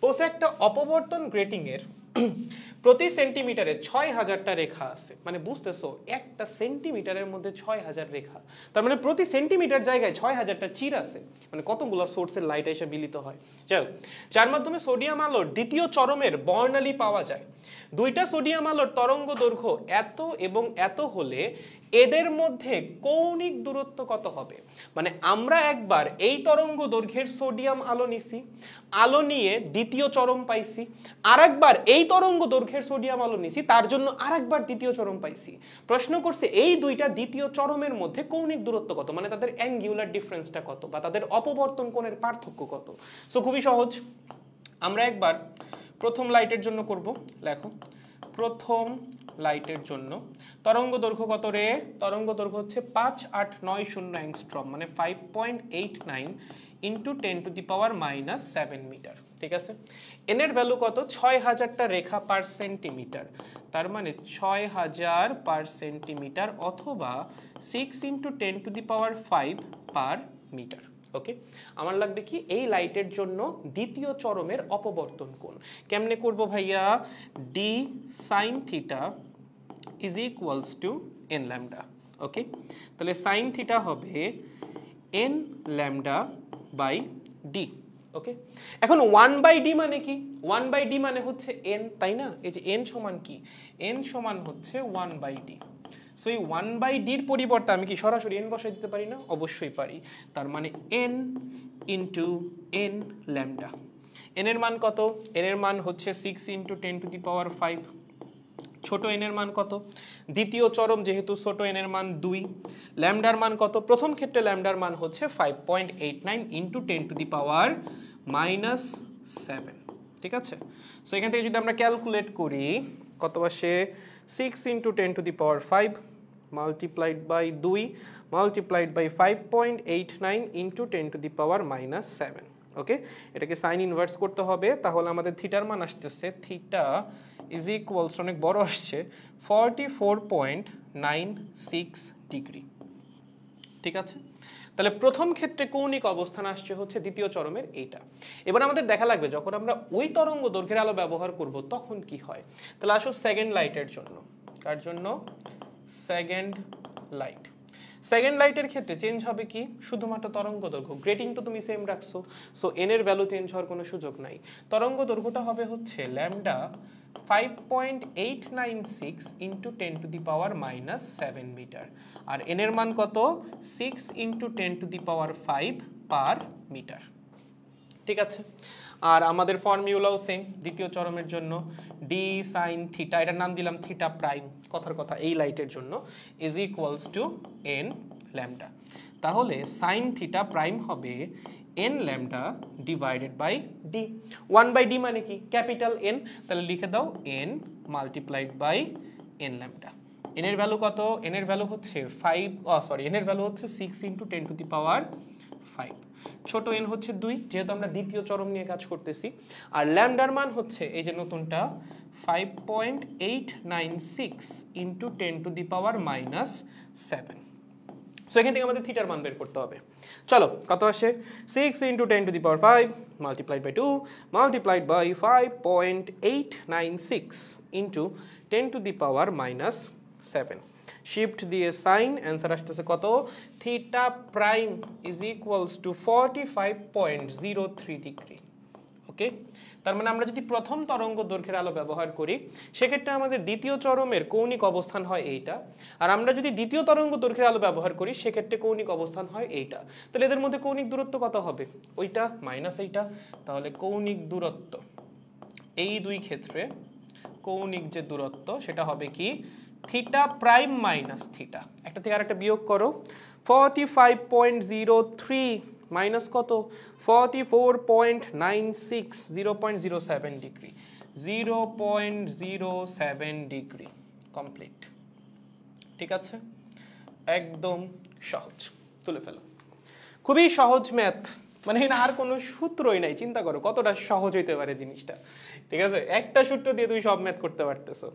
বলছে একটা অপবর্তন গ্রেটিং এর প্রতি সেন্টিমিটারে ৬০০০টা রেখা আছে, মানে বুঝতেছো একটা সেন্টিমিটারের মধ্যে ৬০০০ রেখা, তার মানে প্রতি সেন্টিমিটার জায়গায় ৬০০০টা চির আছে, মানে কতগুলো সোর্সের লাইট এসে মিলিত হয়। যাই হোক, যার মাধ্যমে সোডিয়াম আলোর দ্বিতীয় চরমের বর্ণালী পাওয়া যায়। দুইটা সোডিয়াম আলোর তরঙ্গ দৈর্ঘ্য এত এবং এত হলে এদের মধ্যে কৌণিক দূরত্ব কত হবে? মানে আমরা একবার এই তরঙ্গ দৈর্ঘ্যের সোডিয়াম আলো নিছি, আলো নিয়ে দ্বিতীয় চরম পাইছি, আরেকবার এই তরঙ্গ দৈর্ঘ্যের সোডিয়াম আলো নিছি, তার জন্য আরেকবার দ্বিতীয় চরম পাইছি। প্রশ্ন করছে এই দুইটা দ্বিতীয় চরমের মধ্যে কৌণিক দূরত্ব কত, মানে তাদের অ্যাঙ্গুলার ডিফারেন্সটা কত বা তাদের অপবর্তন কোণের পার্থক্য কত। সো খুবই সহজ, আমরা একবার প্রথম লাইটের জন্য করব। লেখো প্রথম লাইটের জন্য তরঙ্গ দৈর্ঘ্য কত রে? তরঙ্গ দৈর্ঘ্য হচ্ছে 5890 অ্যাংস্ট্রম, মানে 5.89 ইন্টু 10⁻⁻7 মিটার। ঠিক আছে, এন এর ভ্যালু কত? ৬০০০টা রেখা পার সেন্টিমিটার, তার মানে ৬০০০ পার সেন্টিমিটার অথবা 6 ইন্টু 10⁵ পার মিটার। ওকে, আমার লাগবে কি এই লাইটের জন্য দ্বিতীয় চরমের অপবর্তন কোণ। কেমনে করব ভাইয়া? D sine theta is equals to N lambda. Okay, তাহলে সাইন থিটা হবে N lambda by D. Okay, এখন 1/d মানে কি? 1/d মানে হচ্ছে n, তাই না? এই যে n সমান কি? n সমান হচ্ছে 1/d। সো এই 1/d এর পরিবর্তে আমি কি সরাসরি n বসাই দিতে পারি না? অবশ্যই পারি। তার মানে n into n lambda. n এর মান কত? n এর মান হচ্ছে 6 ইন্টু 10⁵। ছোট n এর মান কত? দ্বিতীয় চরম যেহেতু ছোট n এর মান 2। ল্যামডার মান কত? প্রথম ক্ষেত্রে ল্যামডার মান হচ্ছে 5.89 ইন্টু 10⁻⁻7। ঠিক আছে, সো এখান থেকে যদি আমরা ক্যালকুলেট করি কত আসে? 6 into 10⁵ multiplied by 2 multiplied by 5.89 into 10⁻⁻7। Okay, এটাকে সাইন ইনভার্স করতে হবে, তাহলে আমাদের থিটার মান আসতেছে থিটা ইজ ইকুয়ালস, অনেক বড় আসছে, 44.96 ডিগ্রি। ঠিক আছে, তাহলে প্রথম ক্ষেত্রে কৌণিক অবস্থান আসছে হচ্ছে দ্বিতীয় চরমের এইটা। এবার আমাদের দেখা লাগবে যখন আমরা ওই তরঙ্গ দৈর্ঘ্যের আলো ব্যবহার করব তখন কি হয়। তাহলে আসো সেকেন্ড লাইটের জন্য। কার জন্য? Second light. সেকেন্ড লাইটের ক্ষেত্রে চেঞ্জ হবে কি? শুধুমাত্র তরঙ্গ দৈর্ঘ্য, গ্রেটিং তো তুমি সেম রাখছো, সো এন এর ভ্যালু চেঞ্জ হওয়ার কোনো সুযোগ নাই। তরঙ্গ দৈর্ঘ্যটা হবে হচ্ছে ল্যামডা 5.896 ইন্টু 10⁻⁻7 মিটার, আর এন এর মান কত? 6 ইন্টু 10⁵ পার মিটার। ঠিক আছে, আর আমাদের ফর্মুলাও সেম দ্বিতীয় চরমের জন্য, ডি সাইন থিটা, এটার নাম দিলাম থিটা প্রাইম, কথার কথা এই লাইটের জন্য, is equals to N lambda. তাহলে সাইন থিটা প্রাইম হবে N lambda divided by D. 1/d মানে কি? ক্যাপিটাল এন, তাহলে লিখে দাও N multiplied by N lambda. N এর ভ্যালু কত? এন এর ভ্যালু হচ্ছে 5, এন এর ভ্যালু হচ্ছে 6 ইন্টু 10⁵। ছোট n হচ্ছে 2, যেহেতু আমরা দ্বিতীয় চরম নিয়ে কাজ করতেছি, আর ল্যামডার মান হচ্ছে এই যে নতুনটা 5.896 ইন্টু 10⁻⁻7। সো এখান থেকে আমাদের থিটার মান বের করতে হবে। চলো, কত আসে? 6 into 10⁵ multiplied by 2 multiplied by 5.896 into 10⁻⁻7। Shift দিয়ে সাইন, অ্যান্সার আসতেছে কত? Theta prime is equals to 45.03 degree. Okay, তার মানে আমরা যদি প্রথম তরঙ্গ দৈর্ঘ্যের আলো ব্যবহার করি সেক্ষেত্রে আমাদের দ্বিতীয় চরমের কৌণিক অবস্থান হয় এইটা, আর আমরা যদি দ্বিতীয় তরঙ্গ দৈর্ঘ্যের আলো ব্যবহার করি সেক্ষেত্রে কৌণিক অবস্থান হয় এইটা। তাহলে এদের মধ্যে কৌণিক দূরত্ব কত হবে? ওইটা মাইনাস এইটা, তাহলে কৌণিক দূরত্ব এই দুই ক্ষেত্রে কৌণিক যে দূরত্ব সেটা হবে কি? Theta prime minus theta. একটা থেকে আরেকটা বিয়োগ করো, 45.03 মাইনাস কত? 44.96, 0.07 ডিগ্রি, 0.07 ডিগ্রি কমপ্লিট। ঠিক আছে, একদম সহজ, তুলে ফেলো। খুবই সহজ ম্যাথ, মানে আর কোনো সূত্রই নাই। চিন্তা করো কতটা সহজ হইতে পারে জিনিসটা। ঠিক আছে, একটা সূত্র দিয়ে তুমি সব ম্যাথ করতে পারতেছো।